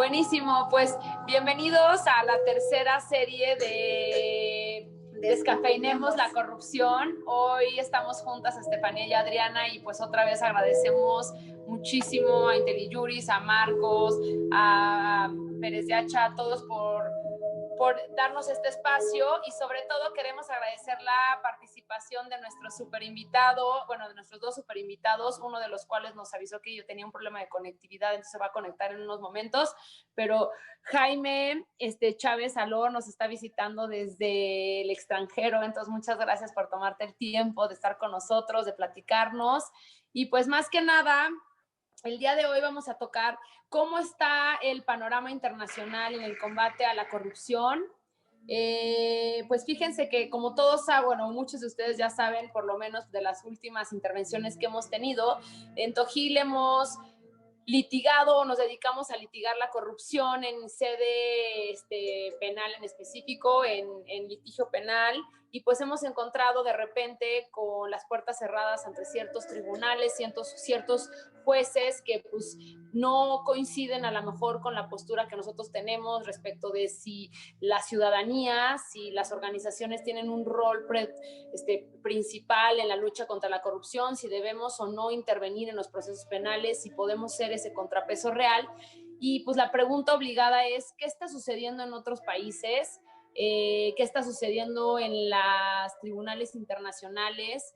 Buenísimo, pues bienvenidos a la tercera serie de Descafeinemos la corrupción. Hoy estamos juntas Estefanía y Adriana y pues otra vez agradecemos muchísimo a IntelliJuris, a Marcos, a Pérez de Hacha, a todos por darnos este espacio y sobre todo queremos agradecer la participación de nuestro super invitado, bueno, de nuestros dos super invitados, uno de los cuales nos avisó que yo tenía un problema de conectividad, entonces se va a conectar en unos momentos, pero Jaime Chávez Aló nos está visitando desde el extranjero, entonces muchas gracias por tomarte el tiempo de estar con nosotros, de platicarnos y pues más que nada, el día de hoy vamos a tocar cómo está el panorama internacional en el combate a la corrupción. Pues fíjense que como todos saben, bueno, muchos de ustedes ya saben, por lo menos de las últimas intervenciones que hemos tenido, en Tojil hemos litigado o nos dedicamos a litigar la corrupción en sede penal en específico, en litigio penal, y pues hemos encontrado de repente con las puertas cerradas ante ciertos tribunales, ciertos jueces que pues no coinciden a lo mejor con la postura que nosotros tenemos respecto de si la ciudadanía, si las organizaciones tienen un rol principal en la lucha contra la corrupción, si debemos o no intervenir en los procesos penales, si podemos ser ese contrapeso real. Y pues la pregunta obligada es, ¿qué está sucediendo en otros países? ¿Qué está sucediendo en los tribunales internacionales?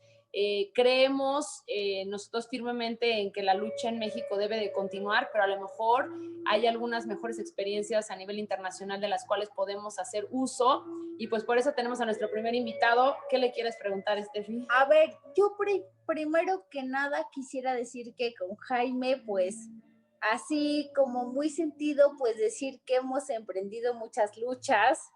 Creemos nosotros firmemente en que la lucha en México debe de continuar, pero a lo mejor hay algunas mejores experiencias a nivel internacional de las cuales podemos hacer uso, y pues por eso tenemos a nuestro primer invitado. ¿Qué le quieres preguntar, Estefi? A ver, yo primero que nada quisiera decir que con Jaime, pues así como muy sentido, pues decir que hemos emprendido muchas luchas,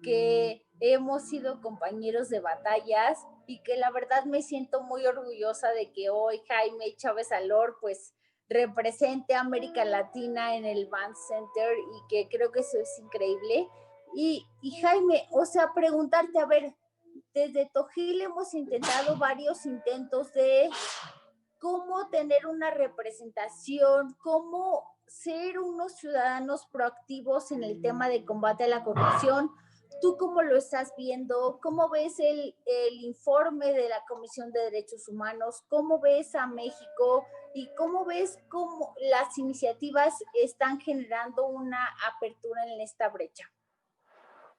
que hemos sido compañeros de batallas y que la verdad me siento muy orgullosa de que hoy Jaime Chávez Alor pues represente a América Latina en el Band Center, y que creo que eso es increíble. Y Jaime, o sea, preguntarte, a ver, desde Tojil hemos intentado varios intentos de cómo tener una representación, cómo ser unos ciudadanos proactivos en el tema de combate a la corrupción. ¿Tú cómo lo estás viendo? ¿Cómo ves el informe de la Comisión de Derechos Humanos? ¿Cómo ves a México? ¿Y cómo ves cómo las iniciativas están generando una apertura en esta brecha?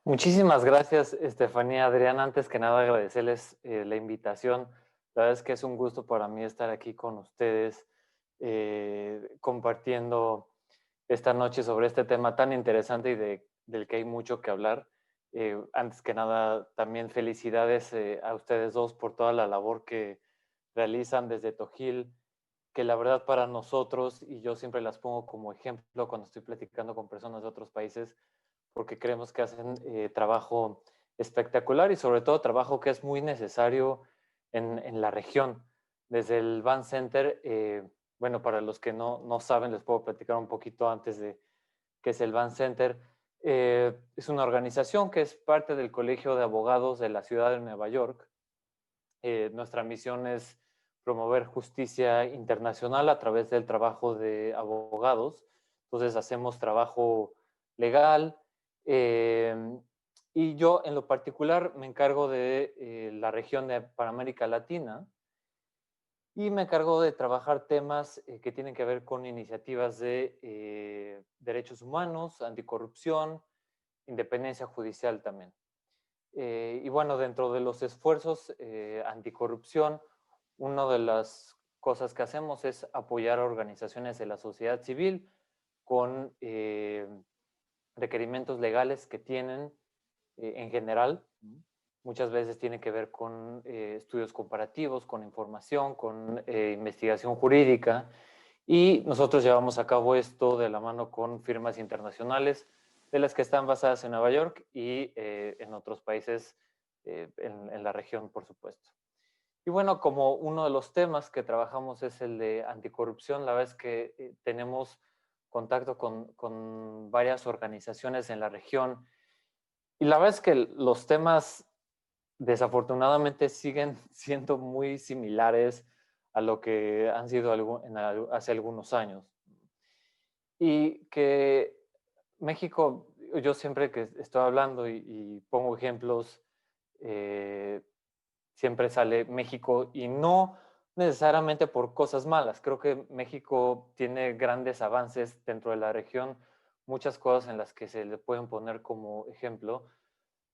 Muchísimas gracias, Estefanía. Adrián, antes que nada agradecerles la invitación. La verdad es que es un gusto para mí estar aquí con ustedes compartiendo esta noche sobre este tema tan interesante y del que hay mucho que hablar. Antes que nada, también felicidades a ustedes dos por toda la labor que realizan desde Tojil, que la verdad para nosotros, y yo siempre las pongo como ejemplo cuando estoy platicando con personas de otros países, porque creemos que hacen trabajo espectacular y sobre todo trabajo que es muy necesario en la región. Desde el Band Center, bueno, para los que no saben, les puedo platicar un poquito antes de qué es el Band Center. Es una organización que es parte del Colegio de Abogados de la Ciudad de Nueva York. Nuestra misión es promover justicia internacional a través del trabajo de abogados. Entonces hacemos trabajo legal, y yo en lo particular me encargo de la región de Panamérica Latina y me encargo de trabajar temas que tienen que ver con iniciativas de derechos humanos, anticorrupción, independencia judicial también. Y bueno, dentro de los esfuerzos anticorrupción, una de las cosas que hacemos es apoyar a organizaciones de la sociedad civil con requerimientos legales que tienen en general. Muchas veces tiene que ver con estudios comparativos, con información, con investigación jurídica. Y nosotros llevamos a cabo esto de la mano con firmas internacionales, de las que están basadas en Nueva York y en otros países en la región, por supuesto. Y bueno, como uno de los temas que trabajamos es el de anticorrupción, la verdad es que tenemos contacto con varias organizaciones en la región y la verdad es que los temas desafortunadamente siguen siendo muy similares a lo que han sido hace algunos años. Y que México, yo siempre que estoy hablando y pongo ejemplos, siempre sale México y no necesariamente por cosas malas. Creo que México tiene grandes avances dentro de la región, muchas cosas en las que se le pueden poner como ejemplo.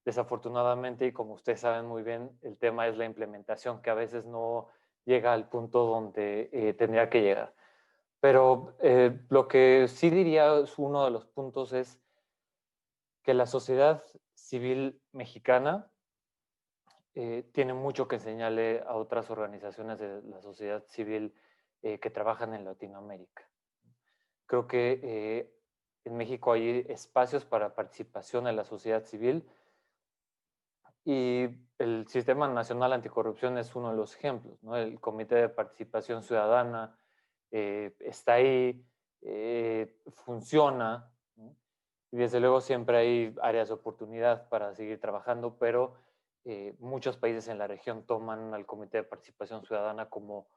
Desafortunadamente, y como ustedes saben muy bien, el tema es la implementación, que a veces no llega al punto donde tendría que llegar. Pero lo que sí diría es uno de los puntos es que la sociedad civil mexicana tiene mucho que enseñarle a otras organizaciones de la sociedad civil que trabajan en Latinoamérica. Creo que en México hay espacios para participación en la sociedad civil y el Sistema Nacional Anticorrupción es uno de los ejemplos, ¿no? El Comité de Participación Ciudadana está ahí, funciona, ¿no? Y desde luego siempre hay áreas de oportunidad para seguir trabajando, pero muchos países en la región toman al Comité de Participación Ciudadana como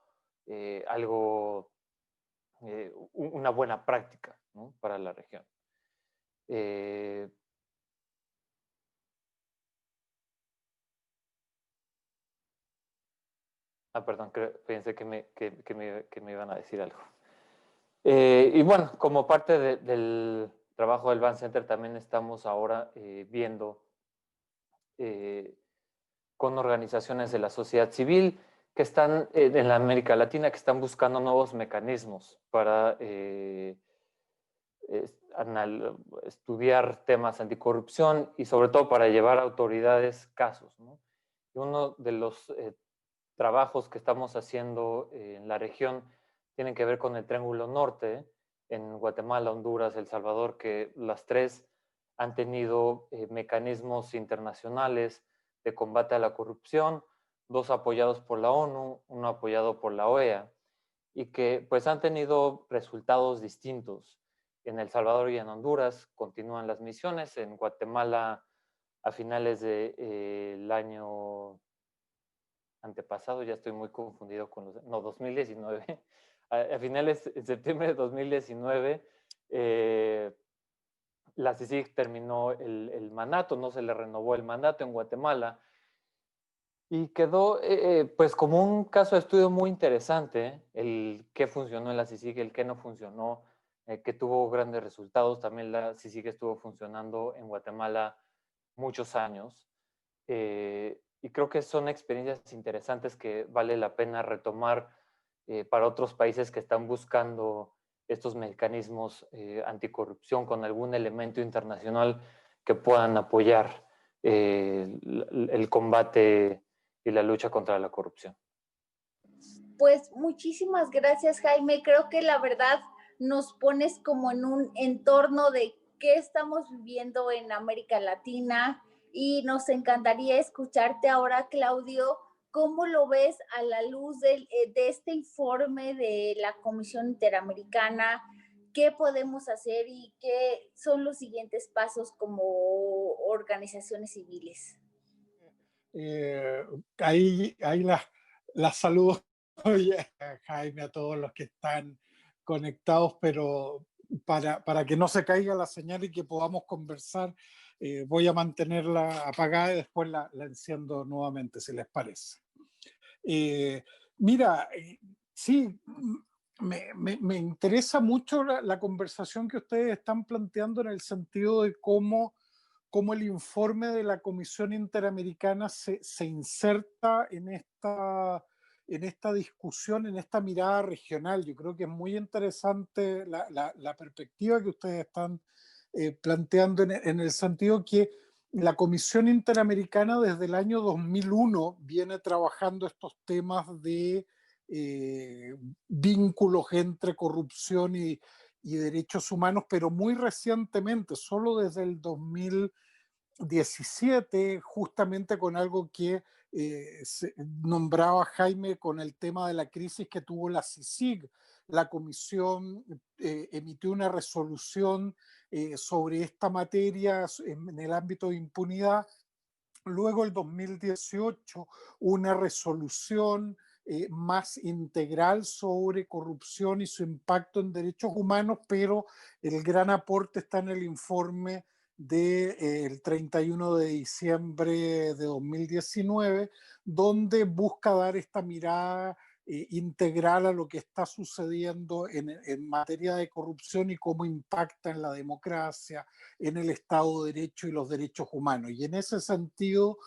algo, una buena práctica, ¿no? Para la región. Perdón, pensé que me iban a decir algo. Y bueno, como parte del trabajo del Van Center, también estamos ahora viendo con organizaciones de la sociedad civil que están en la América Latina, que están buscando nuevos mecanismos para estudiar temas anticorrupción y sobre todo para llevar a autoridades casos, ¿no? Y uno de los trabajos que estamos haciendo en la región tienen que ver con el Triángulo Norte, en Guatemala, Honduras, El Salvador, que las tres han tenido mecanismos internacionales de combate a la corrupción, dos apoyados por la ONU, uno apoyado por la OEA, y que pues han tenido resultados distintos. En El Salvador y en Honduras continúan las misiones, en Guatemala a finales del año antepasado, ya estoy muy confundido con los, no, 2019, a finales de septiembre de 2019, la CICIG terminó el mandato, no se le renovó el mandato en Guatemala y quedó pues como un caso de estudio muy interesante, el qué funcionó en la CICIG, el qué no funcionó, que tuvo grandes resultados. También la CICIG estuvo funcionando en Guatemala muchos años. Y creo que son experiencias interesantes que vale la pena retomar para otros países que están buscando estos mecanismos anticorrupción con algún elemento internacional que puedan apoyar el combate y la lucha contra la corrupción. Pues muchísimas gracias, Jaime. Creo que la verdad nos pones como en un entorno de qué estamos viviendo en América Latina y nos encantaría escucharte ahora, Claudio. ¿Cómo lo ves a la luz de este informe de la Comisión Interamericana? ¿Qué podemos hacer y qué son los siguientes pasos como organizaciones civiles? Ahí las saludos, Jaime, a todos los que están conectados, pero para que no se caiga la señal y que podamos conversar, voy a mantenerla apagada y después la enciendo nuevamente, si les parece. Mira, sí, me interesa mucho la conversación que ustedes están planteando en el sentido de cómo el informe de la Comisión Interamericana se inserta en esta discusión, en esta mirada regional. Yo creo que es muy interesante la perspectiva que ustedes están planteando en el sentido que la Comisión Interamericana desde el año 2001 viene trabajando estos temas de vínculos entre corrupción y derechos humanos, pero muy recientemente, solo desde el 2017, justamente con algo que se nombraba Jaime con el tema de la crisis que tuvo la CICIG. La comisión emitió una resolución sobre esta materia en el ámbito de impunidad. Luego, el 2018, una resolución más integral sobre corrupción y su impacto en derechos humanos, pero el gran aporte está en el informe del 31 de diciembre de 2019, donde busca dar esta mirada integral a lo que está sucediendo en materia de corrupción y cómo impacta en la democracia, en el Estado de Derecho y los derechos humanos. Y en ese sentido,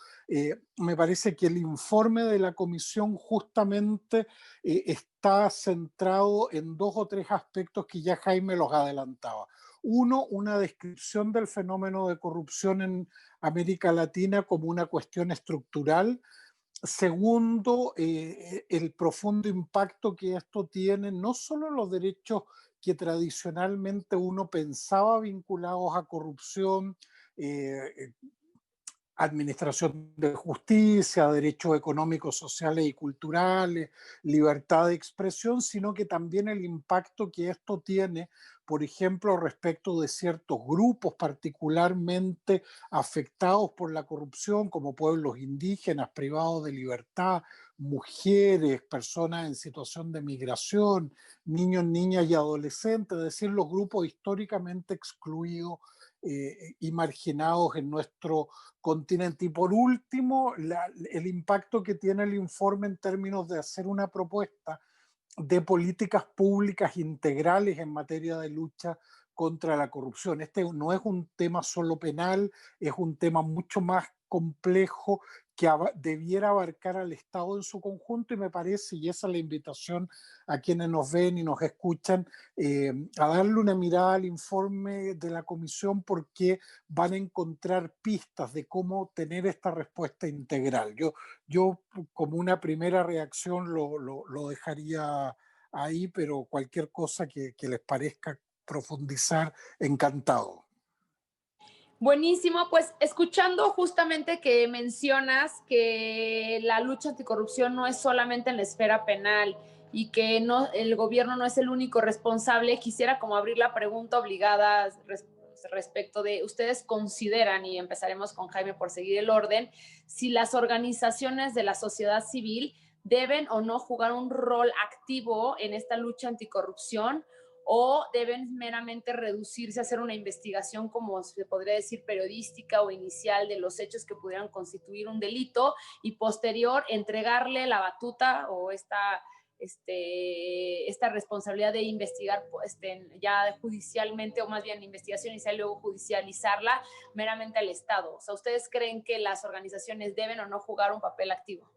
me parece que el informe de la comisión justamente está centrado en 2 o 3 aspectos que ya Jaime los adelantaba. Uno, una descripción del fenómeno de corrupción en América Latina como una cuestión estructural. Segundo, el profundo impacto que esto tiene no solo en los derechos que tradicionalmente uno pensaba vinculados a corrupción, eh, administración de justicia, derechos económicos, sociales y culturales, libertad de expresión, sino que también el impacto que esto tiene, por ejemplo, respecto de ciertos grupos particularmente afectados por la corrupción, como pueblos indígenas privados de libertad, mujeres, personas en situación de migración, niños, niñas y adolescentes, es decir, los grupos históricamente excluidos y marginados en nuestro continente. Y por último, el impacto que tiene el informe en términos de hacer una propuesta de políticas públicas integrales en materia de lucha contra la corrupción. Este no es un tema solo penal, es un tema mucho más complejo que debiera abarcar al Estado en su conjunto, y me parece, y esa es la invitación a quienes nos ven y nos escuchan, a darle una mirada al informe de la comisión, porque van a encontrar pistas de cómo tener esta respuesta integral. Yo como una primera reacción lo dejaría ahí, pero cualquier cosa que les parezca profundizar, encantado. Buenísimo, pues escuchando justamente que mencionas que la lucha anticorrupción no es solamente en la esfera penal y que no, el gobierno no es el único responsable, quisiera como abrir la pregunta obligada respecto de, ustedes consideran, y empezaremos con Jaime por seguir el orden, si las organizaciones de la sociedad civil deben o no jugar un rol activo en esta lucha anticorrupción, o deben meramente reducirse a hacer una investigación, como se podría decir, periodística o inicial de los hechos que pudieran constituir un delito, y posterior entregarle la batuta o esta responsabilidad de investigar ya judicialmente, o más bien investigación inicial y luego judicializarla meramente al Estado. O sea, ¿ustedes creen que las organizaciones deben o no jugar un papel activo?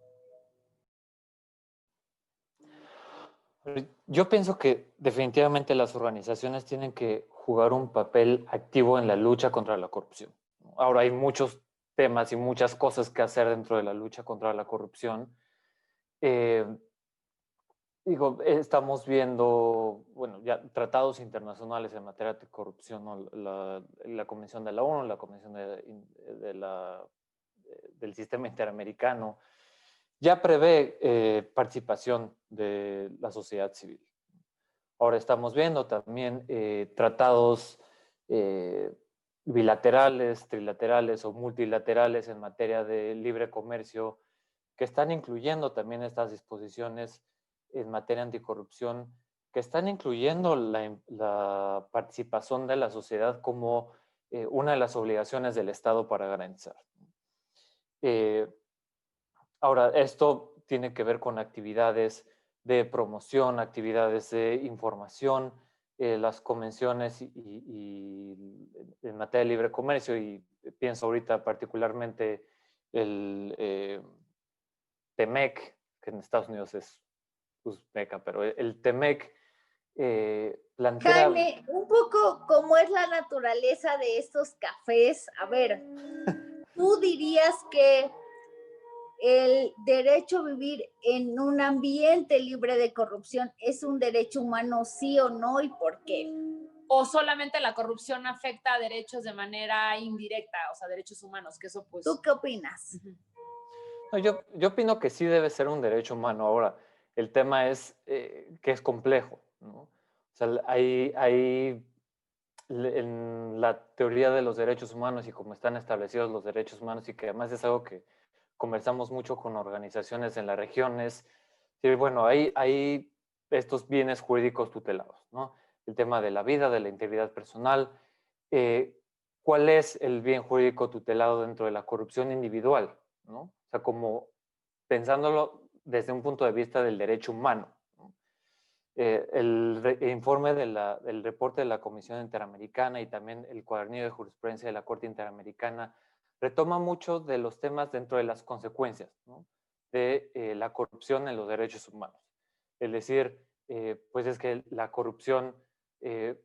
Yo pienso que definitivamente las organizaciones tienen que jugar un papel activo en la lucha contra la corrupción. Ahora hay muchos temas y muchas cosas que hacer dentro de la lucha contra la corrupción. Estamos viendo, bueno, ya tratados internacionales en materia de corrupción, ¿no? La Convención de la ONU, la Convención del Sistema Interamericano, ya prevé participación de la sociedad civil. Ahora estamos viendo también tratados bilaterales, trilaterales o multilaterales en materia de libre comercio que están incluyendo también estas disposiciones en materia anticorrupción, que están incluyendo la participación de la sociedad como una de las obligaciones del Estado para garantizar. Ahora, esto tiene que ver con actividades de promoción, actividades de información, las convenciones y en materia de libre comercio, y pienso ahorita particularmente el TEMEC, que en Estados Unidos es uzbeca, pero el TEMEC plantea... Jaime, un poco cómo es la naturaleza de estos cafés. A ver, ¿tú dirías que el derecho a vivir en un ambiente libre de corrupción es un derecho humano, sí o no, y por qué? ¿O solamente la corrupción afecta a derechos de manera indirecta, o sea, derechos humanos? Que eso pues... ¿Tú qué opinas? No, yo opino que sí debe ser un derecho humano. Ahora, el tema es que es complejo, ¿no? O sea, en la teoría de los derechos humanos y cómo están establecidos los derechos humanos, y que además es algo que conversamos mucho con organizaciones en las regiones, Sí, bueno, hay estos bienes jurídicos tutelados, ¿no? El tema de la vida, de la integridad personal. ¿Cuál es el bien jurídico tutelado dentro de la corrupción individual, ¿no? O sea, como pensándolo desde un punto de vista del derecho humano, ¿no? El informe del reporte de la Comisión Interamericana y también el cuadernillo de jurisprudencia de la Corte Interamericana retoma mucho de los temas dentro de las consecuencias, ¿no? De la corrupción en los derechos humanos. Es decir, pues es que la corrupción,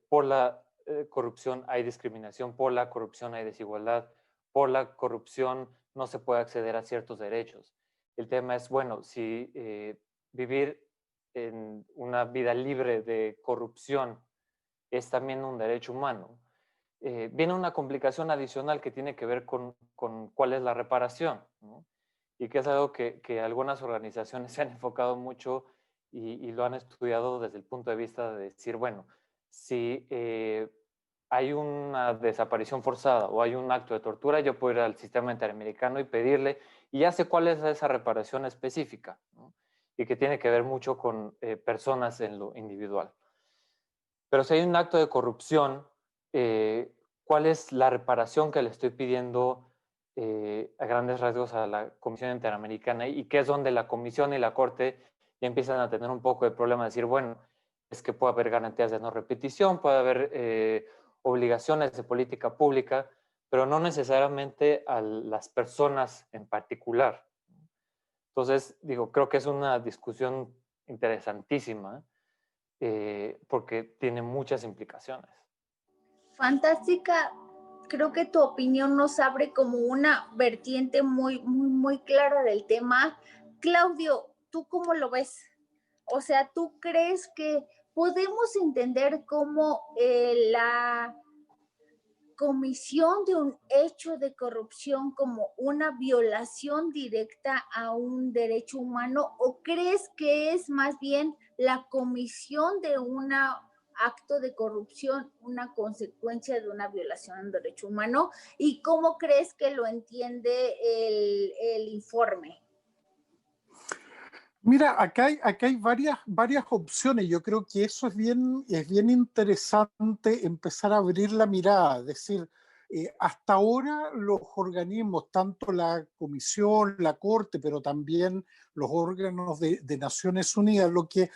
por la corrupción hay discriminación, por la corrupción hay desigualdad, por la corrupción no se puede acceder a ciertos derechos. El tema es, bueno, si vivir en una vida libre de corrupción es también un derecho humano, viene una complicación adicional que tiene que ver con cuál es la reparación, ¿no? Y que es algo que algunas organizaciones se han enfocado mucho y lo han estudiado desde el punto de vista de decir, bueno, si hay una desaparición forzada o hay un acto de tortura, yo puedo ir al sistema interamericano y pedirle, y ya sé cuál es esa reparación específica, ¿no? Y que tiene que ver mucho con personas en lo individual. Pero si hay un acto de corrupción, ¿cuál es la reparación que le estoy pidiendo a grandes rasgos a la Comisión Interamericana? Y que es donde la Comisión y la Corte ya empiezan a tener un poco de problema, de decir, bueno, es que puede haber garantías de no repetición, puede haber obligaciones de política pública, pero no necesariamente a las personas en particular. Entonces, digo, creo que es una discusión interesantísima, porque tiene muchas implicaciones. Fantástica. Creo que tu opinión nos abre como una vertiente muy clara del tema. Claudio, ¿tú cómo lo ves? O sea, ¿tú crees que podemos entender cómo la comisión de un hecho de corrupción como una violación directa a un derecho humano, o crees que es más bien la comisión de un acto de corrupción una consecuencia de una violación a un derecho humano? ¿Y cómo crees que lo entiende el informe? Mira, acá hay varias opciones. Yo creo que eso es bien interesante empezar a abrir la mirada. Es decir, hasta ahora los organismos, tanto la Comisión, la Corte, pero también los órganos de Naciones Unidas, lo que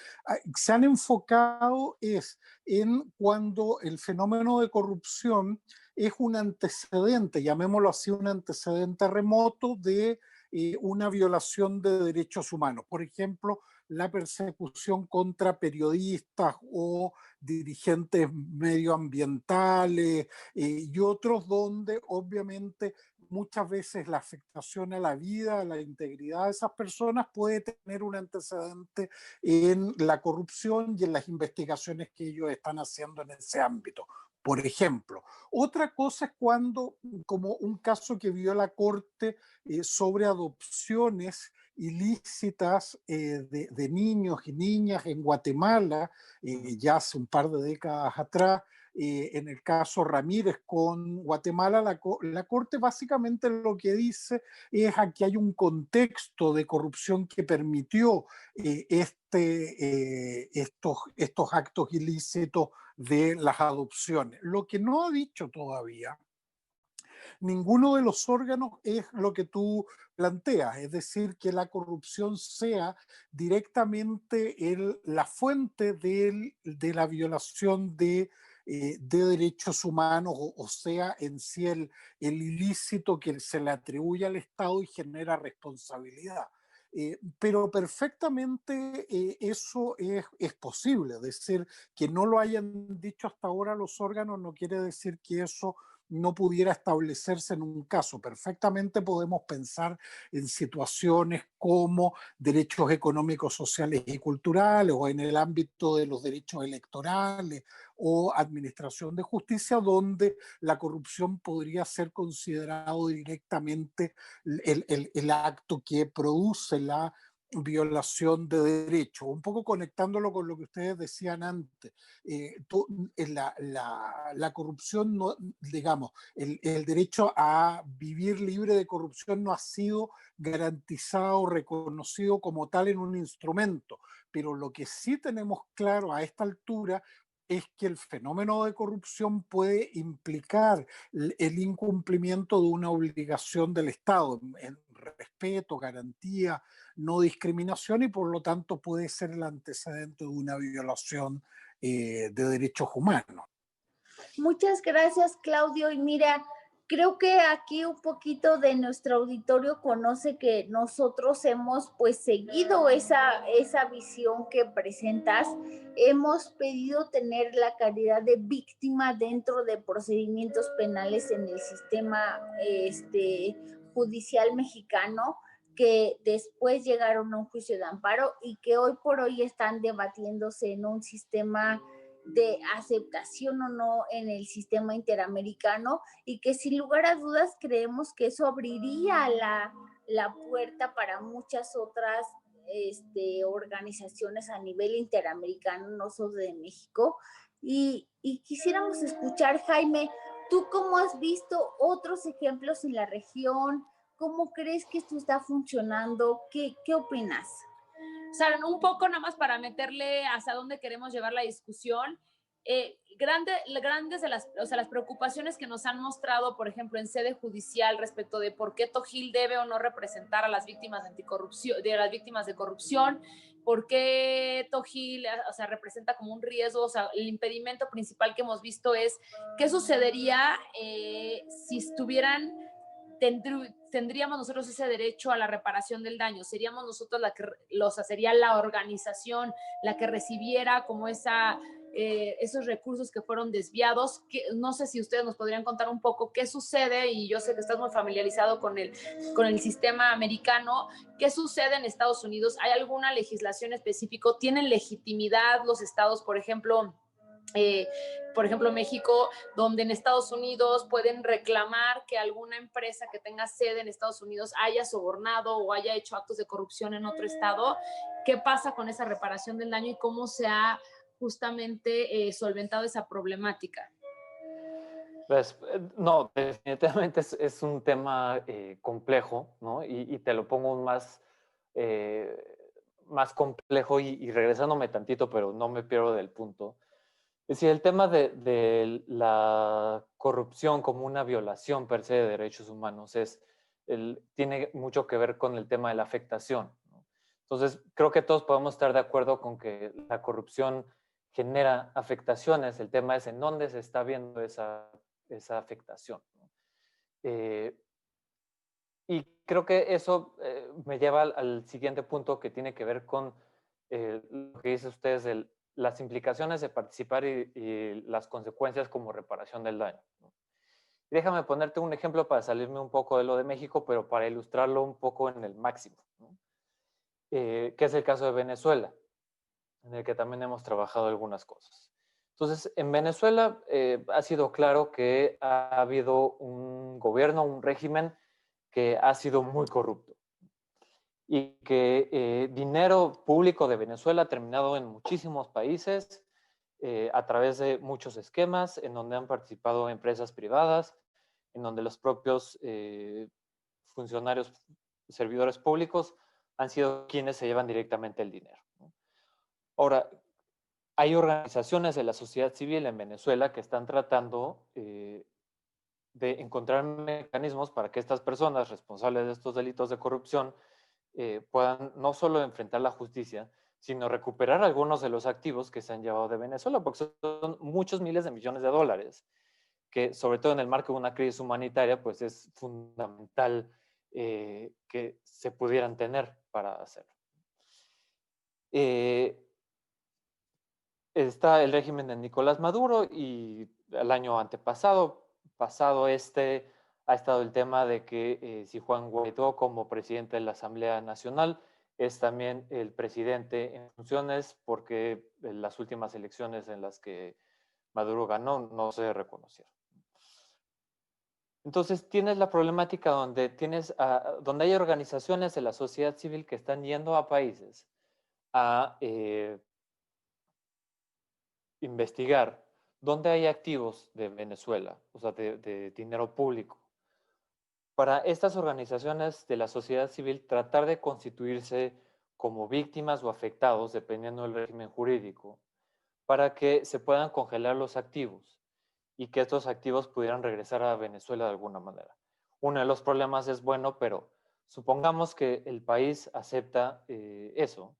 se han enfocado es en cuando el fenómeno de corrupción es un antecedente, llamémoslo así, un antecedente remoto de una violación de derechos humanos. Por ejemplo, la persecución contra periodistas o dirigentes medioambientales y otros donde obviamente muchas veces la afectación a la vida, a la integridad de esas personas puede tener un antecedente en la corrupción y en las investigaciones que ellos están haciendo en ese ámbito. Por ejemplo, otra cosa es cuando, como un caso que vio la Corte sobre adopciones ilícitas de niños y niñas en Guatemala, ya hace un par de décadas atrás, en el caso Ramírez con Guatemala, la Corte básicamente lo que dice es que hay un contexto de corrupción que permitió estos actos ilícitos de las adopciones. Lo que no ha dicho todavía ninguno de los órganos es lo que tú planteas, es decir, que la corrupción sea directamente la fuente de la violación de derechos humanos, o sea, en sí el ilícito que se le atribuye al Estado y genera responsabilidad. Pero perfectamente eso es posible, es decir, que no lo hayan dicho hasta ahora los órganos no quiere decir que eso no pudiera establecerse en un caso. Perfectamente podemos pensar en situaciones como derechos económicos, sociales y culturales, o en el ámbito de los derechos electorales o administración de justicia, donde la corrupción podría ser considerado directamente el acto que produce violación de derechos, un poco conectándolo con lo que ustedes decían antes. La corrupción, no, digamos, el derecho a vivir libre de corrupción no ha sido garantizado, reconocido como tal en un instrumento, pero lo que sí tenemos claro a esta altura es que el fenómeno de corrupción puede implicar el incumplimiento de una obligación del Estado en respeto, garantía, no discriminación, y por lo tanto puede ser el antecedente de una violación de derechos humanos. Muchas gracias, Claudio. Y mira, creo que aquí un poquito de nuestro auditorio conoce que nosotros hemos pues seguido esa visión que presentas. Hemos pedido tener la calidad de víctima dentro de procedimientos penales en el sistema judicial mexicano, que después llegaron a un juicio de amparo y que hoy por hoy están debatiéndose en un sistema de aceptación o no en el sistema interamericano, y que sin lugar a dudas creemos que eso abriría la puerta para muchas otras organizaciones a nivel interamericano, no solo de México. Y quisiéramos escuchar, Jaime, ¿tú cómo has visto otros ejemplos en la región? ¿Cómo crees que esto está funcionando? ¿Qué opinas? O sea, un poco nada más para meterle hacia dónde queremos llevar la discusión. Grandes de las preocupaciones que nos han mostrado, por ejemplo, en sede judicial respecto de por qué Tojil debe o no representar a las víctimas de corrupción, por qué Tojil, o sea, representa como un riesgo, o sea, el impedimento principal que hemos visto es qué sucedería si estuvieran tendríamos nosotros ese derecho a la reparación del daño, seríamos nosotros sería la organización la que recibiera como esos recursos que fueron desviados. No sé si ustedes nos podrían contar un poco qué sucede, y yo sé que estás muy familiarizado con el sistema americano. ¿Qué sucede en Estados Unidos? ¿Hay alguna legislación específica? ¿Tienen legitimidad los estados, por ejemplo, México, donde en Estados Unidos pueden reclamar que alguna empresa que tenga sede en Estados Unidos haya sobornado o haya hecho actos de corrupción en otro estado? ¿Qué pasa con esa reparación del daño y cómo se ha justamente solventado esa problemática? Pues no, definitivamente es un tema complejo, ¿no? Y te lo pongo más complejo y regresándome tantito, pero no me pierdo del punto. Es decir, el tema de la corrupción como una violación per se de derechos humanos tiene mucho que ver con el tema de la afectación, ¿no? Entonces, creo que todos podemos estar de acuerdo con que la corrupción genera afectaciones. El tema es en dónde se está viendo esa afectación, ¿no? Y creo que eso me lleva al siguiente punto, que tiene que ver con lo que dicen ustedes, las implicaciones de participar y las consecuencias como reparación del daño, ¿no? Y déjame ponerte un ejemplo para salirme un poco de lo de México, pero para ilustrarlo un poco en el máximo, ¿no? Que es el caso de Venezuela, en el que también hemos trabajado algunas cosas. Entonces, en Venezuela ha sido claro que ha habido un gobierno, un régimen que ha sido muy corrupto, y que dinero público de Venezuela ha terminado en muchísimos países a través de muchos esquemas en donde han participado empresas privadas, en donde los propios funcionarios, servidores públicos han sido quienes se llevan directamente el dinero, ¿no? Ahora, hay organizaciones de la sociedad civil en Venezuela que están tratando de encontrar mecanismos para que estas personas responsables de estos delitos de corrupción puedan no solo enfrentar la justicia, sino recuperar algunos de los activos que se han llevado de Venezuela, porque son muchos miles de millones de dólares, que sobre todo en el marco de una crisis humanitaria, pues es fundamental que se pudieran tener para hacerlo. Está el régimen de Nicolás Maduro, y el año antepasado, ha estado el tema de que si Juan Guaidó, como presidente de la Asamblea Nacional, es también el presidente en funciones, porque en las últimas elecciones en las que Maduro ganó no se reconocieron. Entonces tienes la problemática donde, donde hay organizaciones de la sociedad civil que están yendo a países a investigar dónde hay activos de Venezuela, o sea, de dinero público. Para estas organizaciones de la sociedad civil tratar de constituirse como víctimas o afectados, dependiendo del régimen jurídico, para que se puedan congelar los activos y que estos activos pudieran regresar a Venezuela de alguna manera. Uno de los problemas es, bueno, pero supongamos que el país acepta eso.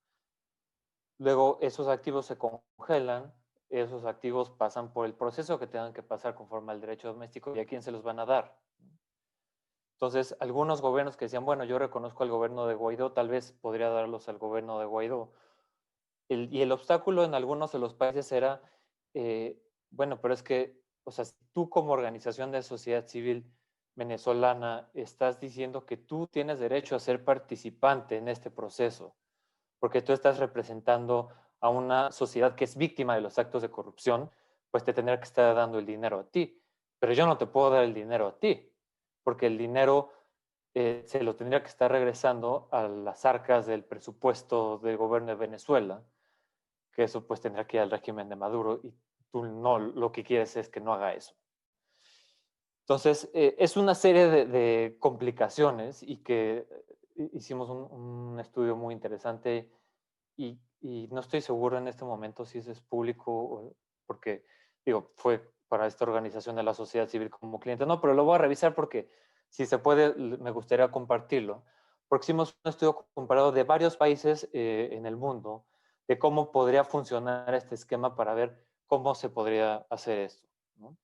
Luego esos activos se congelan, esos activos pasan por el proceso que tengan que pasar conforme al derecho doméstico y a quién se los van a dar. Entonces, algunos gobiernos que decían, bueno, yo reconozco al gobierno de Guaidó, tal vez podría darlos al gobierno de Guaidó. Y el obstáculo en algunos de los países era, bueno, pero es que, o sea, tú como organización de sociedad civil venezolana estás diciendo que tú tienes derecho a ser participante en este proceso, porque tú estás representando a una sociedad que es víctima de los actos de corrupción, pues te tendrá que estar dando el dinero a ti. Pero yo no te puedo dar el dinero a ti, porque el dinero se lo tendría que estar regresando a las arcas del presupuesto del gobierno de Venezuela, que eso pues tendrá que ir al régimen de Maduro y tú no, lo que quieres es que no haga eso. Entonces, es una serie de complicaciones y que hicimos un estudio muy interesante y no estoy seguro en este momento si eso es público, porque, digo, fue para esta organización de la sociedad civil como cliente. No, pero lo voy a revisar porque si se puede, me gustaría compartirlo. Porque hicimos un estudio comparado de varios países en el mundo de cómo podría funcionar este esquema para ver cómo se podría hacer esto, ¿no?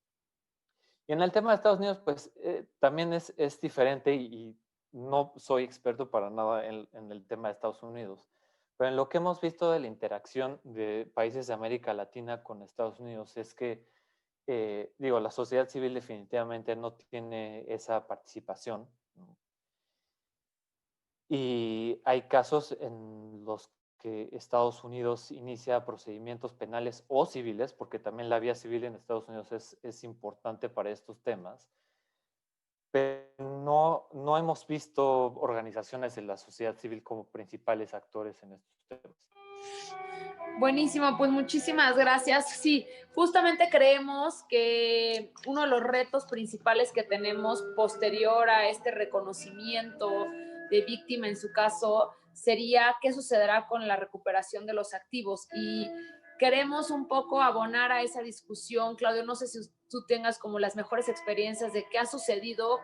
Y en el tema de Estados Unidos, pues también es diferente y no soy experto para nada en el tema de Estados Unidos. Pero en lo que hemos visto de la interacción de países de América Latina con Estados Unidos es que, digo, la sociedad civil definitivamente no tiene esa participación, ¿no? Y hay casos en los que Estados Unidos inicia procedimientos penales o civiles, porque también la vía civil en Estados Unidos es importante para estos temas, pero no hemos visto organizaciones de la sociedad civil como principales actores en estos temas. Buenísimo, pues muchísimas gracias. Sí, justamente creemos que uno de los retos principales que tenemos posterior a este reconocimiento de víctima en su caso sería qué sucederá con la recuperación de los activos y queremos un poco abonar a esa discusión. Claudio, no sé si tú tengas como las mejores experiencias de qué ha sucedido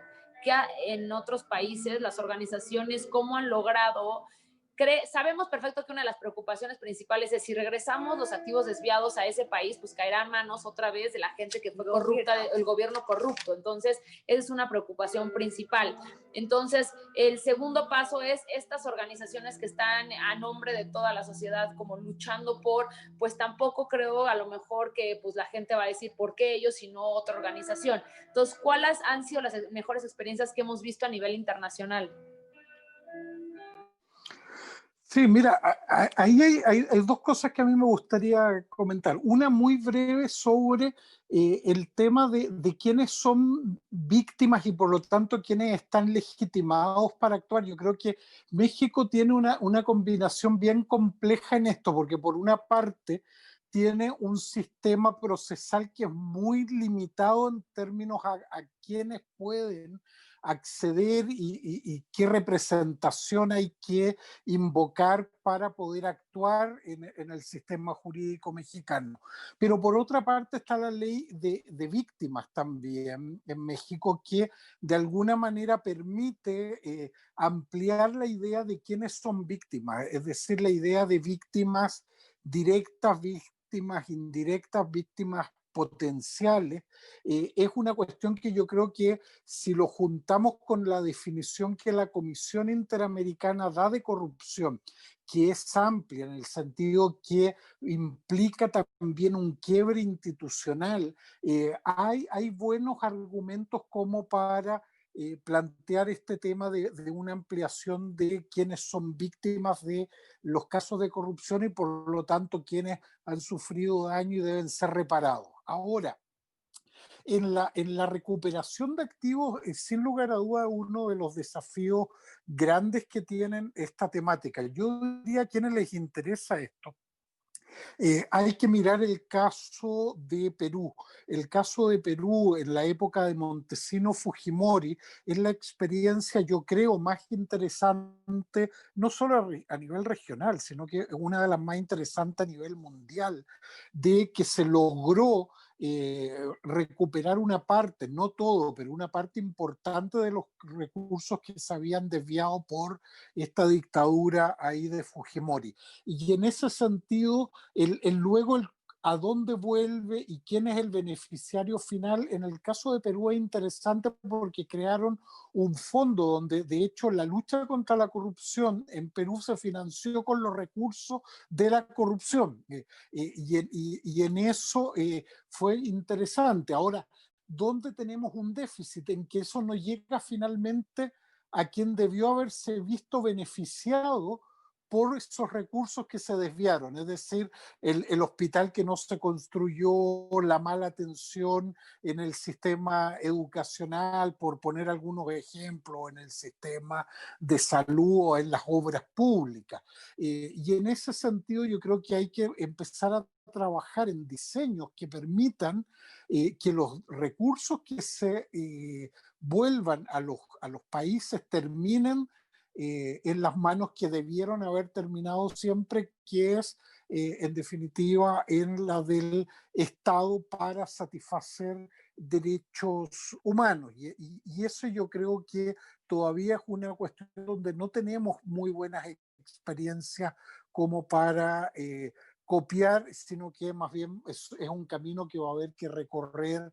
en otros países, las organizaciones, cómo han logrado. Sabemos perfecto que una de las preocupaciones principales es si regresamos los activos desviados a ese país, pues caerán manos otra vez de la gente que fue corrupta, el gobierno corrupto. Entonces, esa es una preocupación principal. Entonces, el segundo paso es estas organizaciones que están a nombre de toda la sociedad como luchando por, pues tampoco creo a lo mejor que pues la gente va a decir por qué ellos y no otra organización. Entonces, ¿cuáles han sido las mejores experiencias que hemos visto a nivel internacional? Sí, mira, ahí hay dos cosas que a mí me gustaría comentar. Una muy breve sobre el tema de quiénes son víctimas y por lo tanto quiénes están legitimados para actuar. Yo creo que México tiene una combinación bien compleja en esto, porque por una parte tiene un sistema procesal que es muy limitado en términos a quienes pueden acceder y qué representación hay que invocar para poder actuar en el sistema jurídico mexicano. Pero por otra parte está la ley de víctimas también en México que de alguna manera permite ampliar la idea de quiénes son víctimas, es decir, la idea de víctimas directas, víctimas indirectas, víctimas potenciales, es una cuestión que yo creo que si lo juntamos con la definición que la Comisión Interamericana da de corrupción, que es amplia en el sentido que implica también un quiebre institucional, hay buenos argumentos como para plantear este tema de una ampliación de quienes son víctimas de los casos de corrupción y por lo tanto quienes han sufrido daño y deben ser reparados. Ahora, en la recuperación de activos, sin lugar a duda, uno de los desafíos grandes que tienen esta temática. Yo diría a quienes les interesa esto. Hay que mirar el caso de Perú. El caso de Perú en la época de Montesinos Fujimori es la experiencia, yo creo, más interesante, no solo a nivel regional, sino que una de las más interesantes a nivel mundial, de que se logró recuperar una parte, no todo, pero una parte importante de los recursos que se habían desviado por esta dictadura ahí de Fujimori. Y en ese sentido, luego a dónde vuelve y quién es el beneficiario final. En el caso de Perú es interesante porque crearon un fondo donde de hecho la lucha contra la corrupción en Perú se financió con los recursos de la corrupción y en eso fue interesante. Ahora, ¿dónde tenemos un déficit? En que eso no llega finalmente a quien debió haberse visto beneficiado por esos recursos que se desviaron, es decir, el hospital que no se construyó, la mala atención en el sistema educacional, por poner algunos ejemplos, en el sistema de salud o en las obras públicas. Y en ese sentido yo creo que hay que empezar a trabajar en diseños que permitan que los recursos que se vuelvan a los países terminen en las manos que debieron haber terminado siempre, que es, en definitiva, en la del Estado para satisfacer derechos humanos. Y eso yo creo que todavía es una cuestión donde no tenemos muy buenas experiencias como para copiar, sino que más bien es un camino que va a haber que recorrer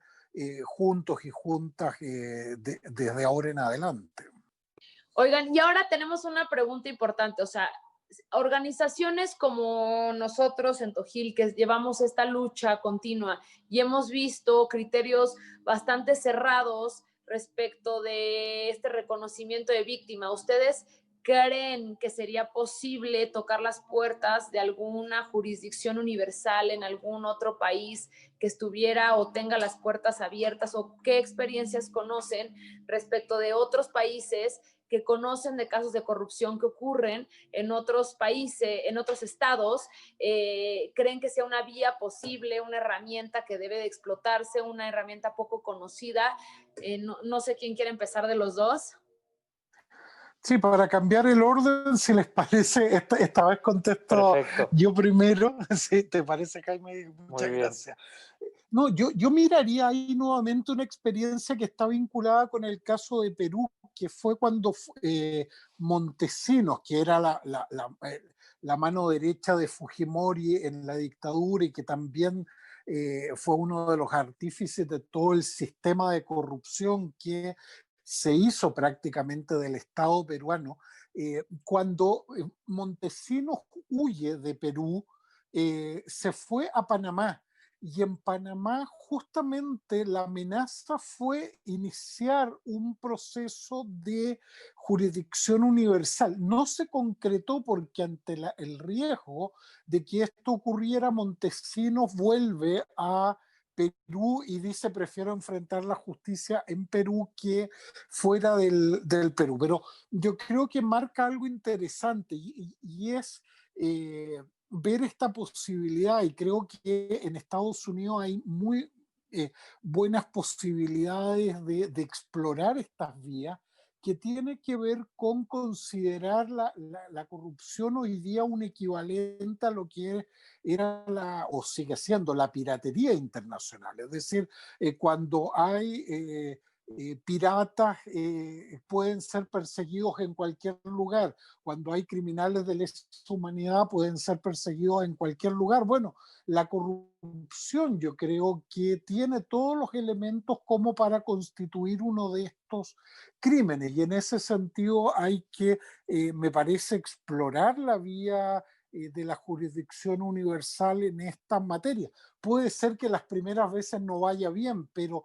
juntos y juntas desde ahora en adelante. Oigan, y ahora tenemos una pregunta importante, o sea, organizaciones como nosotros en Tojil, que llevamos esta lucha continua y hemos visto criterios bastante cerrados respecto de este reconocimiento de víctima, ¿ustedes creen que sería posible tocar las puertas de alguna jurisdicción universal en algún otro país que estuviera o tenga las puertas abiertas, o qué experiencias conocen respecto de otros países que conocen de casos de corrupción que ocurren en otros países, en otros estados? ¿Creen que sea una vía posible, una herramienta que debe de explotarse, una herramienta poco conocida? No sé quién quiere empezar de los dos. Sí, para cambiar el orden, si les parece, esta vez contesto Perfecto. yo primero. Si te parece, Jaime, muchas gracias. No, yo miraría ahí nuevamente una experiencia que está vinculada con el caso de Perú, que fue cuando Montesinos, que era la mano derecha de Fujimori en la dictadura y que también fue uno de los artífices de todo el sistema de corrupción que se hizo prácticamente del Estado peruano, cuando Montesinos huye de Perú, se fue a Panamá. Y en Panamá justamente la amenaza fue iniciar un proceso de jurisdicción universal. No se concretó porque ante el riesgo de que esto ocurriera, Montesinos vuelve a Perú y dice: prefiero enfrentar la justicia en Perú que fuera del Perú. Pero yo creo que marca algo interesante y es ver esta posibilidad, y creo que en Estados Unidos hay muy buenas posibilidades de explorar estas vías, que tiene que ver con considerar la corrupción hoy día un equivalente a lo que era o sigue siendo la piratería internacional. Es decir, cuando hay piratas pueden ser perseguidos en cualquier lugar. Cuando hay criminales de lesa humanidad pueden ser perseguidos en cualquier lugar. Bueno, la corrupción yo creo que tiene todos los elementos como para constituir uno de estos crímenes, y en ese sentido hay que, me parece, explorar la vía de la jurisdicción universal en esta materia. Puede ser que las primeras veces no vaya bien, pero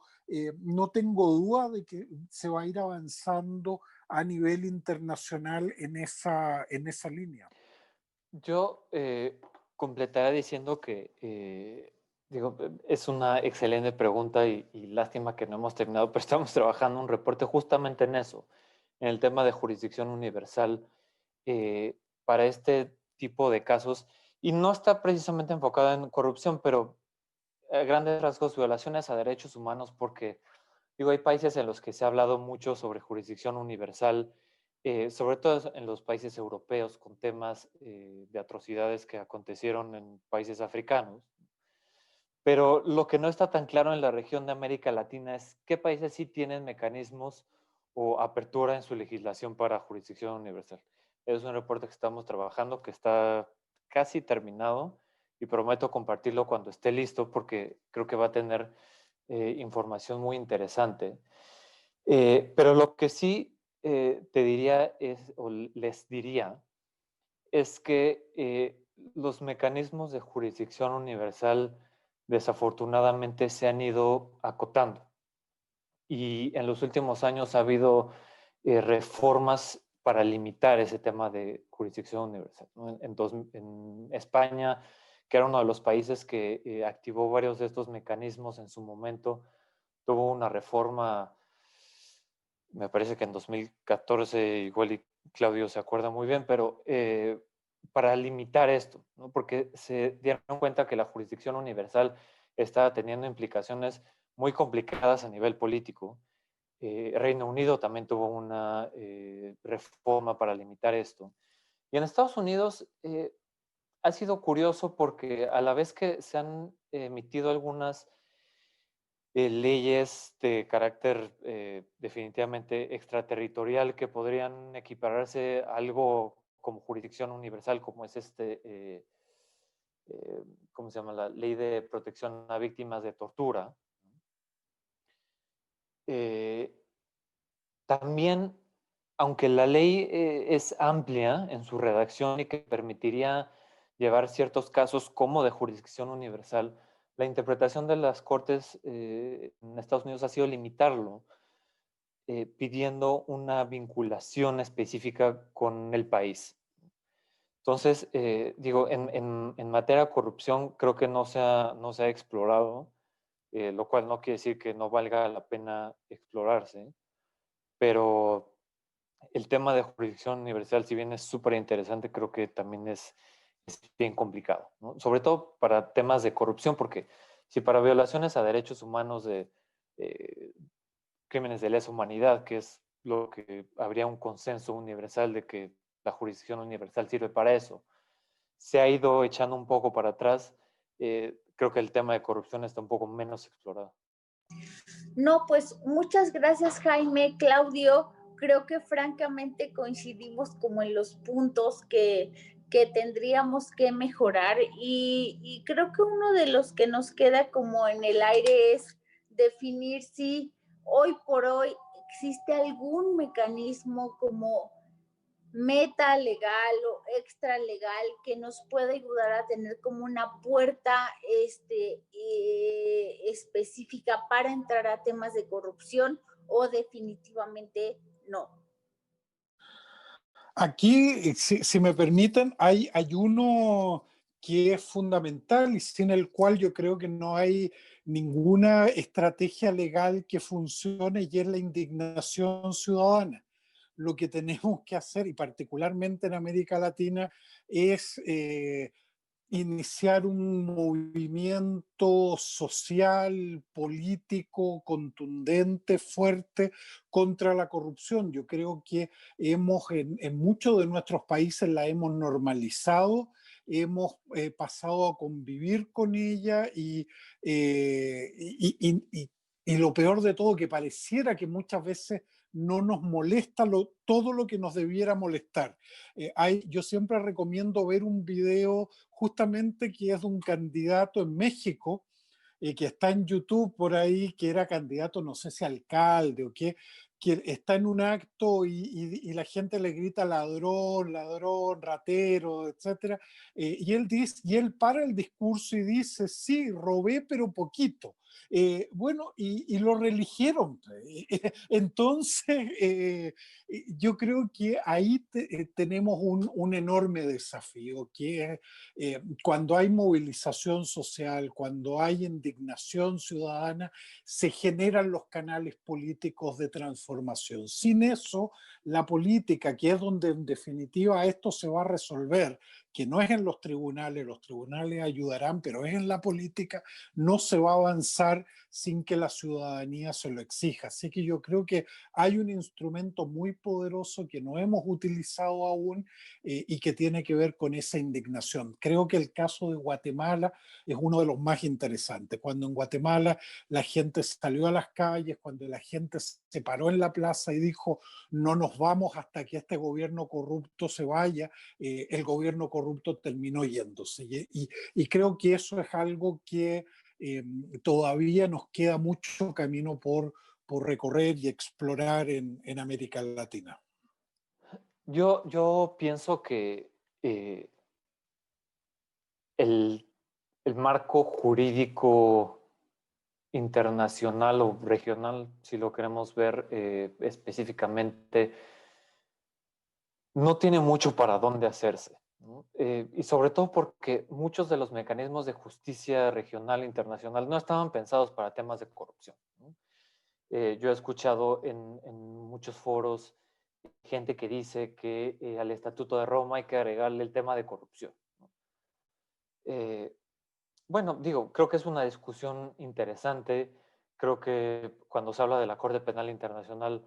no tengo duda de que se va a ir avanzando a nivel internacional en esa línea. Yo completaría diciendo que Digo, es una excelente pregunta y lástima que no hemos terminado, pero estamos trabajando un reporte justamente en eso, en el tema de jurisdicción universal eh, para este tipo de casos. Y no está precisamente enfocado en corrupción, pero a grandes rasgos violaciones a derechos humanos, porque digo, hay países en los que se ha hablado mucho sobre jurisdicción universal, sobre todo en los países europeos, con temas de atrocidades que acontecieron en países africanos. Pero lo que no está tan claro en la región de América Latina es qué países sí tienen mecanismos o apertura en su legislación para jurisdicción universal. Es un reporte que estamos trabajando, que está casi terminado y prometo compartirlo cuando esté listo porque creo que va a tener información muy interesante. Pero lo que sí te diría es, o les diría, es que los mecanismos de jurisdicción universal desafortunadamente se han ido acotando y en los últimos años ha habido reformas para limitar ese tema de jurisdicción universal, ¿no? En España, que era uno de los países que activó varios de estos mecanismos en su momento, tuvo una reforma, me parece que en 2014, igual y Claudio se acuerda muy bien, pero para limitar esto, ¿no? Porque se dieron cuenta que la jurisdicción universal estaba teniendo implicaciones muy complicadas a nivel político. Reino Unido también tuvo una reforma para limitar esto. Y en Estados Unidos ha sido curioso porque a la vez que se han emitido algunas leyes de carácter definitivamente extraterritorial que podrían equipararse a algo como jurisdicción universal, como es ¿cómo se llama? La ley de protección a víctimas de tortura. Eh, También, aunque la ley es amplia en su redacción y que permitiría llevar ciertos casos como de jurisdicción universal, la interpretación de las cortes en Estados Unidos ha sido limitarlo, pidiendo una vinculación específica con el país. Entonces, digo, en materia de corrupción creo que no se ha explorado, lo cual no quiere decir que no valga la pena explorarse, pero el tema de jurisdicción universal, si bien es súper interesante, creo que también es bien complicado, ¿no? Sobre todo para temas de corrupción, porque si para violaciones a derechos humanos de eh, crímenes de lesa humanidad, que es lo que habría un consenso universal de que la jurisdicción universal sirve para eso, se ha ido echando un poco para atrás, creo que el tema de corrupción está un poco menos explorado. No, pues muchas gracias Jaime, Claudio. Creo que francamente coincidimos como en los puntos que tendríamos que mejorar y creo que uno de los que nos queda como en el aire es definir si hoy por hoy existe algún mecanismo como meta legal o extra legal que nos pueda ayudar a tener como una puerta específica para entrar a temas de corrupción o definitivamente no. Aquí, si me permiten, hay uno que es fundamental y sin el cual yo creo que no hay ninguna estrategia legal que funcione y es la indignación ciudadana. Lo que tenemos que hacer, y particularmente en América Latina, es iniciar un movimiento social, político, contundente, fuerte contra la corrupción. Yo creo que en muchos de nuestros países la hemos normalizado, hemos pasado a convivir con ella y lo peor de todo, que pareciera que muchas veces no nos molesta todo lo que nos debiera molestar. Yo siempre recomiendo ver un video justamente que es de un candidato en México, que está en YouTube por ahí, que era candidato, no sé si alcalde o qué, que está en un acto y la gente le grita ladrón, ladrón, ratero, etcétera, y él para el discurso y dice, sí, robé pero poquito, Bueno, y lo reeligieron. Entonces, yo creo que ahí tenemos un enorme desafío, que es cuando hay movilización social, cuando hay indignación ciudadana, se generan los canales políticos de transformación. Sin eso, la política, que es donde en definitiva esto se va a resolver, que no es en los tribunales ayudarán, pero es en la política, no se va a avanzar sin que la ciudadanía se lo exija. Así que yo creo que hay un instrumento muy poderoso que no hemos utilizado aún y que tiene que ver con esa indignación. Creo que el caso de Guatemala es uno de los más interesantes. Cuando en Guatemala la gente salió a las calles, cuando la gente se paró en la plaza y dijo no nos vamos hasta que este gobierno corrupto se vaya, el gobierno corrupto terminó yéndose. Y creo que eso es algo que todavía nos queda mucho camino por recorrer y explorar en América Latina. Yo pienso que el marco jurídico internacional o regional, si lo queremos ver específicamente, no tiene mucho para dónde hacerse, ¿no? Y sobre todo porque muchos de los mecanismos de justicia regional e internacional no estaban pensados para temas de corrupción, ¿no? Yo he escuchado en muchos foros gente que dice que al Estatuto de Roma hay que agregarle el tema de corrupción, ¿no? Bueno, digo, creo que es una discusión interesante. Creo que cuando se habla de la Corte Penal Internacional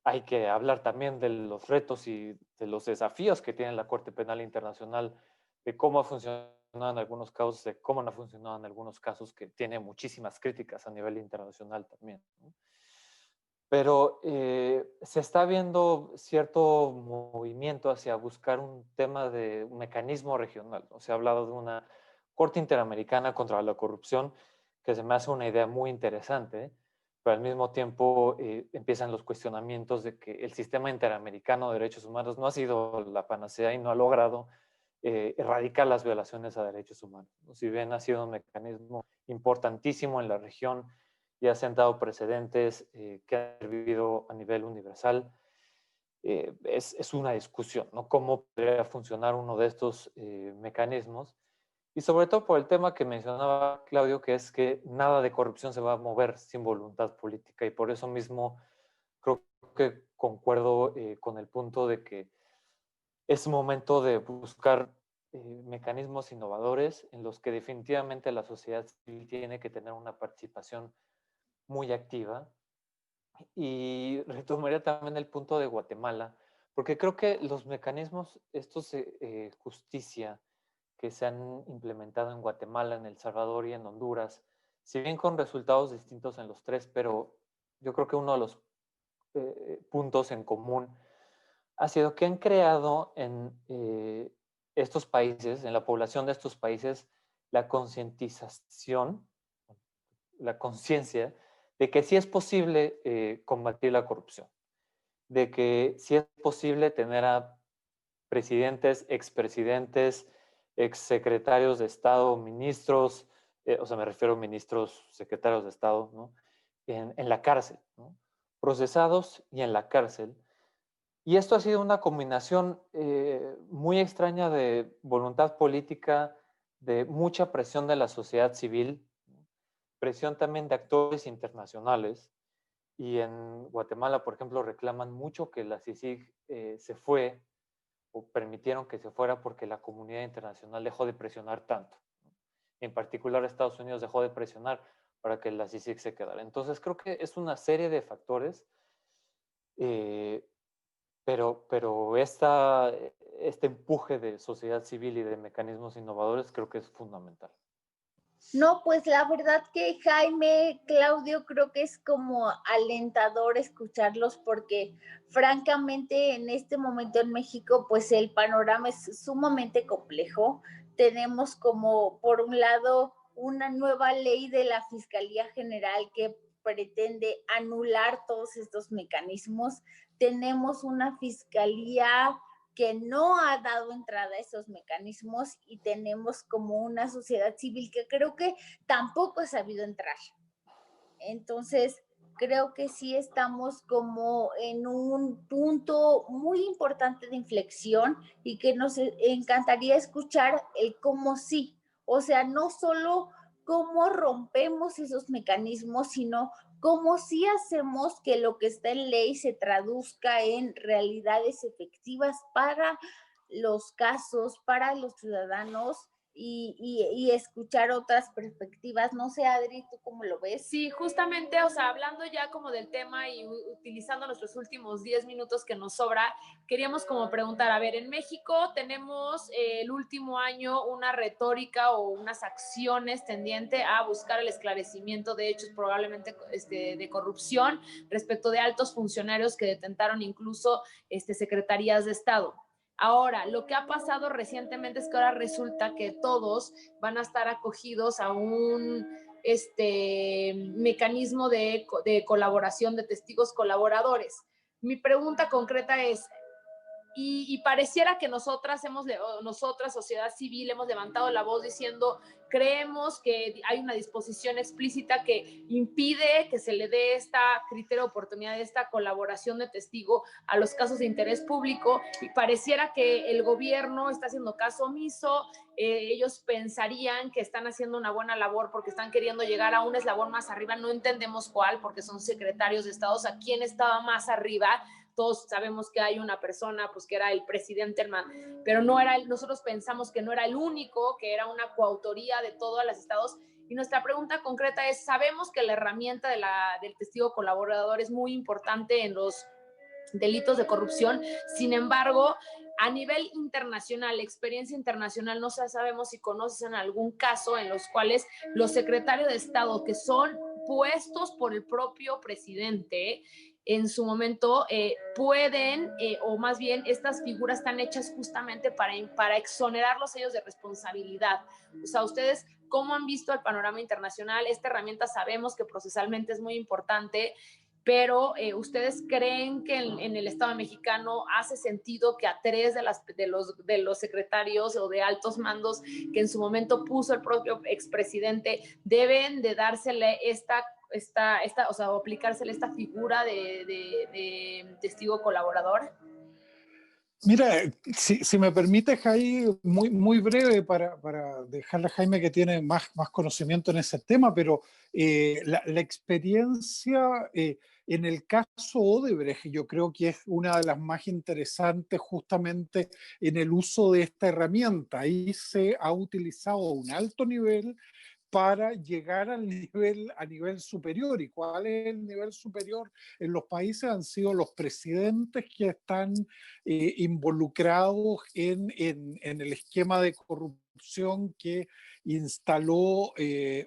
hay que hablar también de los retos y de los desafíos que tiene la Corte Penal Internacional, de cómo ha funcionado en algunos casos, de cómo no ha funcionado en algunos casos, que tiene muchísimas críticas a nivel internacional también, ¿no? Pero se está viendo cierto movimiento hacia buscar un tema de un mecanismo regional, ¿no? Se ha hablado de una Corte Interamericana contra la Corrupción, que se me hace una idea muy interesante, ¿eh? Pero al mismo tiempo empiezan los cuestionamientos de que el sistema interamericano de derechos humanos no ha sido la panacea y no ha logrado erradicar las violaciones a derechos humanos, ¿no? Si bien ha sido un mecanismo importantísimo en la región y ha sentado precedentes que han servido a nivel universal, es una discusión, ¿no? ¿Cómo podría funcionar uno de estos mecanismos? Y sobre todo por el tema que mencionaba Claudio, que es que nada de corrupción se va a mover sin voluntad política. Y por eso mismo creo que concuerdo con el punto de que es momento de buscar mecanismos innovadores en los que definitivamente la sociedad civil tiene que tener una participación muy activa. Y retomaría también el punto de Guatemala, porque creo que los mecanismos, estos de justicia, que se han implementado en Guatemala, en El Salvador y en Honduras, si bien con resultados distintos en los tres, pero yo creo que uno de los puntos en común ha sido que han creado en estos países, en la población de estos países, la concientización, la conciencia de que sí es posible combatir la corrupción, de que sí es posible tener a presidentes, expresidentes, exsecretarios de Estado, ministros, o sea, me refiero a ministros, secretarios de Estado, ¿no? En la cárcel, ¿no? Procesados y en la cárcel. Y esto ha sido una combinación muy extraña de voluntad política, de mucha presión de la sociedad civil, ¿no? Presión también de actores internacionales. Y en Guatemala, por ejemplo, reclaman mucho que la CICIG se fue o permitieron que se fuera porque la comunidad internacional dejó de presionar tanto. En particular, Estados Unidos dejó de presionar para que la CICIG se quedara. Entonces, creo que es una serie de factores, pero este empuje de sociedad civil y de mecanismos innovadores creo que es fundamental. No, pues la verdad que Jaime, Claudio, creo que es como alentador escucharlos porque francamente en este momento en México pues el panorama es sumamente complejo. Tenemos como por un lado una nueva ley de la Fiscalía General que pretende anular todos estos mecanismos. Tenemos una fiscalía que no ha dado entrada a esos mecanismos y tenemos como una sociedad civil que creo que tampoco ha sabido entrar. Entonces, creo que sí estamos como en un punto muy importante de inflexión y que nos encantaría escuchar el cómo sí. O sea, no solo cómo rompemos esos mecanismos, sino cómo sí hacemos que lo que está en ley se traduzca en realidades efectivas para los casos, para los ciudadanos y escuchar otras perspectivas. No sé, Adri, ¿tú cómo lo ves? Sí, justamente, o sea, hablando ya como del tema y utilizando nuestros últimos 10 minutos que nos sobra, queríamos como preguntar, a ver, en México tenemos el último año una retórica o unas acciones tendiente a buscar el esclarecimiento de hechos probablemente de corrupción respecto de altos funcionarios que detentaron incluso secretarías de Estado. Ahora, lo que ha pasado recientemente es que ahora resulta que todos van a estar acogidos a un mecanismo de colaboración de testigos colaboradores. Mi pregunta concreta es, y pareciera que nosotras, sociedad civil, hemos levantado la voz diciendo, creemos que hay una disposición explícita que impide que se le dé esta criterio de oportunidad, esta colaboración de testigo a los casos de interés público, y pareciera que el gobierno está haciendo caso omiso. Ellos pensarían que están haciendo una buena labor porque están queriendo llegar a un eslabón más arriba, no entendemos cuál, porque son secretarios de Estado, ¿a quién estaba más arriba? Todos sabemos que hay una persona, pues que era el presidente, pero no era nosotros pensamos que no era el único, que era una coautoría de todos los estados. Y nuestra pregunta concreta es, sabemos que la herramienta del testigo colaborador es muy importante en los delitos de corrupción, sin embargo, a nivel internacional, experiencia internacional, no sabemos si conocen algún caso en los cuales los secretarios de Estado que son puestos por el propio presidente en su momento pueden, o más bien estas figuras están hechas justamente para exonerarlos ellos de responsabilidad. O sea, ustedes, ¿cómo han visto el panorama internacional? Esta herramienta sabemos que procesalmente es muy importante, pero ¿ustedes creen que en el Estado mexicano hace sentido que a 3 de los secretarios o de altos mandos que en su momento puso el propio expresidente deben de dársele o sea, aplicársele esta figura de testigo colaborador? Mira, si me permite, Jai, muy breve para dejarle a Jaime que tiene más conocimiento en ese tema, pero la experiencia en el caso Odebrecht yo creo que es una de las más interesantes justamente en el uso de esta herramienta. Ahí se ha utilizado a un alto nivel para llegar a nivel superior. ¿Y cuál es el nivel superior? En los países han sido los presidentes que están involucrados en el esquema de corrupción que instaló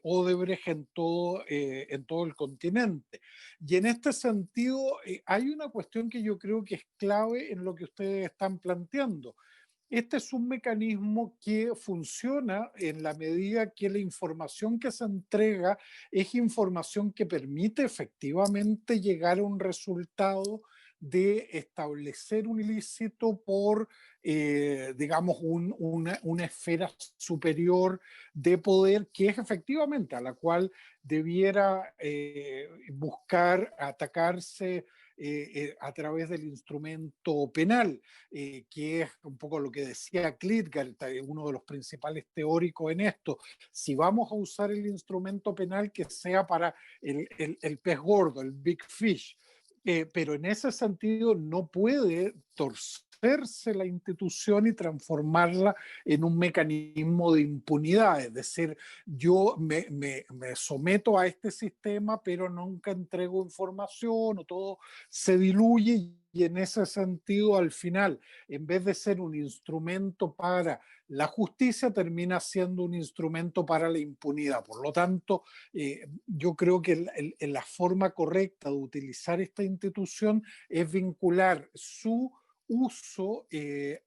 Odebrecht en todo el continente. Y en este sentido hay una cuestión que yo creo que es clave en lo que ustedes están planteando. Este es un mecanismo que funciona en la medida que la información que se entrega es información que permite efectivamente llegar a un resultado de establecer un ilícito por, digamos, una esfera superior de poder que es efectivamente a la cual debiera buscar atacarse a través del instrumento penal, que es un poco lo que decía Klitgard, uno de los principales teóricos en esto. Si vamos a usar el instrumento penal, que sea para el pez gordo, el big fish, pero en ese sentido no puede torcerse la institución y transformarla en un mecanismo de impunidad. Es decir, yo me someto a este sistema, pero nunca entrego información o todo se diluye y en ese sentido al final, en vez de ser un instrumento para la justicia, termina siendo un instrumento para la impunidad. Por lo tanto, yo creo que la forma correcta de utilizar esta institución es vincular su uso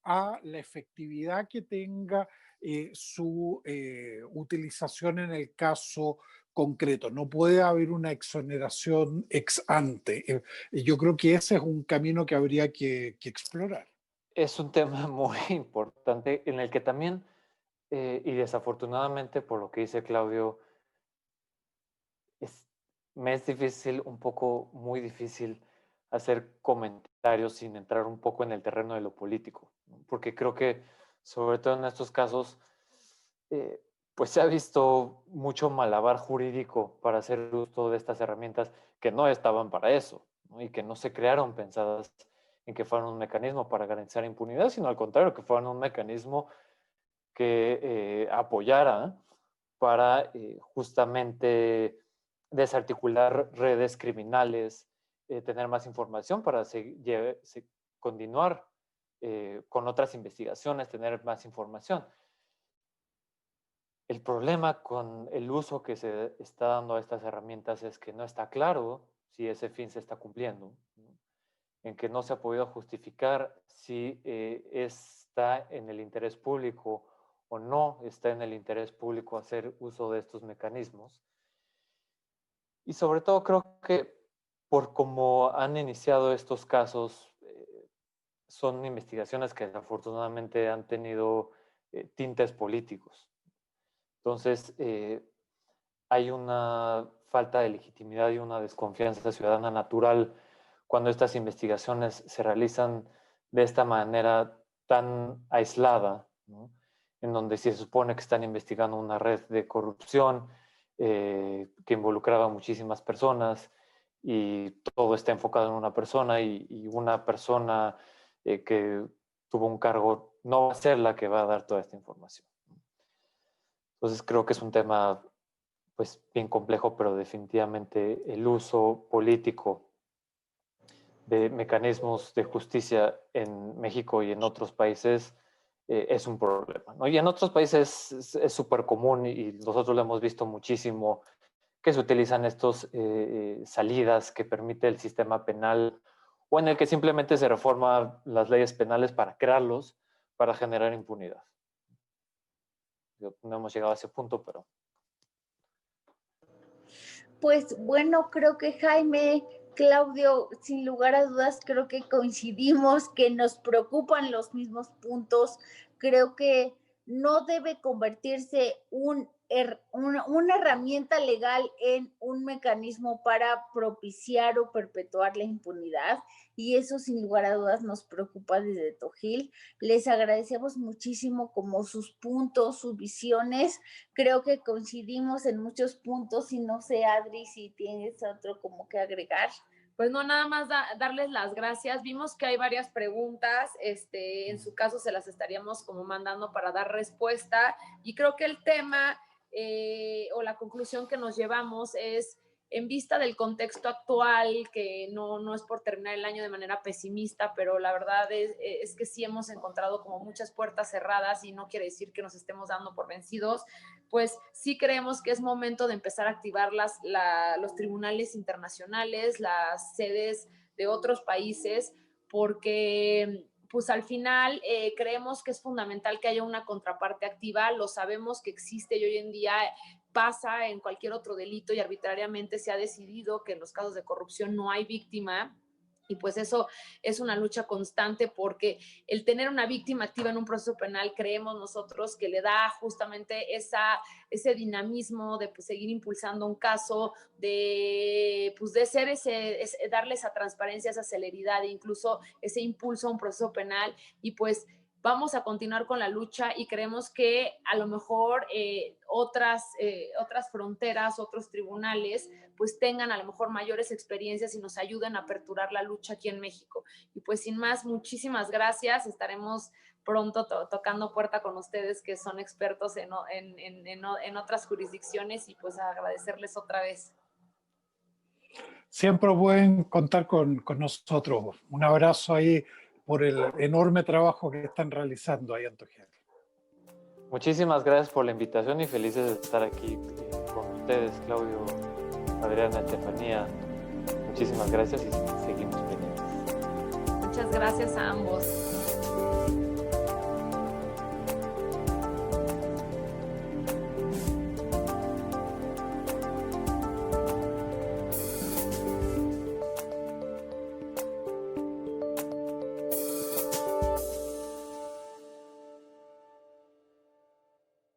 a la efectividad que tenga su utilización en el caso concreto. No puede haber una exoneración ex ante. Yo creo que ese es un camino que habría que explorar. es un tema muy importante en el que también, y desafortunadamente por lo que dice Claudio, me es difícil, muy difícil hacer comentarios sin entrar un poco en el terreno de lo político, ¿no? Porque creo que, sobre todo en estos casos, eh, pues se ha visto mucho malabar jurídico para hacer uso de estas herramientas que no estaban para eso, ¿no? Y que no se crearon pensadas en que fueran un mecanismo para garantizar impunidad, sino al contrario, que fueran un mecanismo que apoyara para justamente desarticular redes criminales, tener más información para continuar con otras investigaciones, tener más información. El problema con el uso que se está dando a estas herramientas es que no está claro si ese fin se está cumpliendo, ¿no? En que no se ha podido justificar si está en el interés público o no está en el interés público hacer uso de estos mecanismos. Y sobre todo creo que por cómo han iniciado estos casos, son investigaciones que desafortunadamente han tenido tintes políticos. Entonces, hay una falta de legitimidad y una desconfianza ciudadana natural cuando estas investigaciones se realizan de esta manera tan aislada, ¿no? En donde se supone que están investigando una red de corrupción que involucraba a muchísimas personas y todo está enfocado en una persona y una persona que tuvo un cargo no va a ser la que va a dar toda esta información. Entonces creo que es un tema pues bien complejo, pero definitivamente el uso político de mecanismos de justicia en México y en otros países es un problema, ¿no? Y en otros países es súper común y nosotros lo hemos visto muchísimo, que se utilizan estos salidas que permite el sistema penal o en el que simplemente se reforman las leyes penales para crearlos, para generar impunidad. No hemos llegado a ese punto, pero... Pues bueno, creo que Jaime, Claudio, sin lugar a dudas, creo que coincidimos que nos preocupan los mismos puntos. Creo que no debe convertirse una herramienta legal en un mecanismo para propiciar o perpetuar la impunidad, y eso sin lugar a dudas nos preocupa desde Togil. Les agradecemos muchísimo como sus puntos, sus visiones. Creo que coincidimos en muchos puntos y no sé, Adri, si tienes otro como que agregar. Pues no, nada más darles las gracias. Vimos que hay varias preguntas, en su caso se las estaríamos como mandando para dar respuesta, y creo que el tema o la conclusión que nos llevamos es, en vista del contexto actual, que no es por terminar el año de manera pesimista, pero la verdad es que sí hemos encontrado como muchas puertas cerradas y no quiere decir que nos estemos dando por vencidos, pues sí creemos que es momento de empezar a activar los tribunales internacionales, las sedes de otros países, porque pues al final creemos que es fundamental que haya una contraparte activa. Lo sabemos que existe y hoy en día pasa en cualquier otro delito y arbitrariamente se ha decidido que en los casos de corrupción no hay víctima. Y pues eso es una lucha constante, porque el tener una víctima activa en un proceso penal, creemos nosotros que le da justamente ese dinamismo de pues, seguir impulsando un caso, de ser darle esa transparencia, esa celeridad e incluso ese impulso a un proceso penal. Y pues vamos a continuar con la lucha y creemos que a lo mejor otras fronteras, otros tribunales, pues tengan a lo mejor mayores experiencias y nos ayuden a aperturar la lucha aquí en México. Y pues sin más, muchísimas gracias. Estaremos pronto tocando puerta con ustedes, que son expertos en otras jurisdicciones, y pues agradecerles otra vez. Siempre pueden contar con nosotros. Un abrazo ahí por el enorme trabajo que están realizando ahí en Togil. Muchísimas gracias por la invitación y felices de estar aquí con ustedes, Claudio, Adriana, Estefanía. Muchísimas gracias y seguimos pendientes. Muchas gracias a ambos.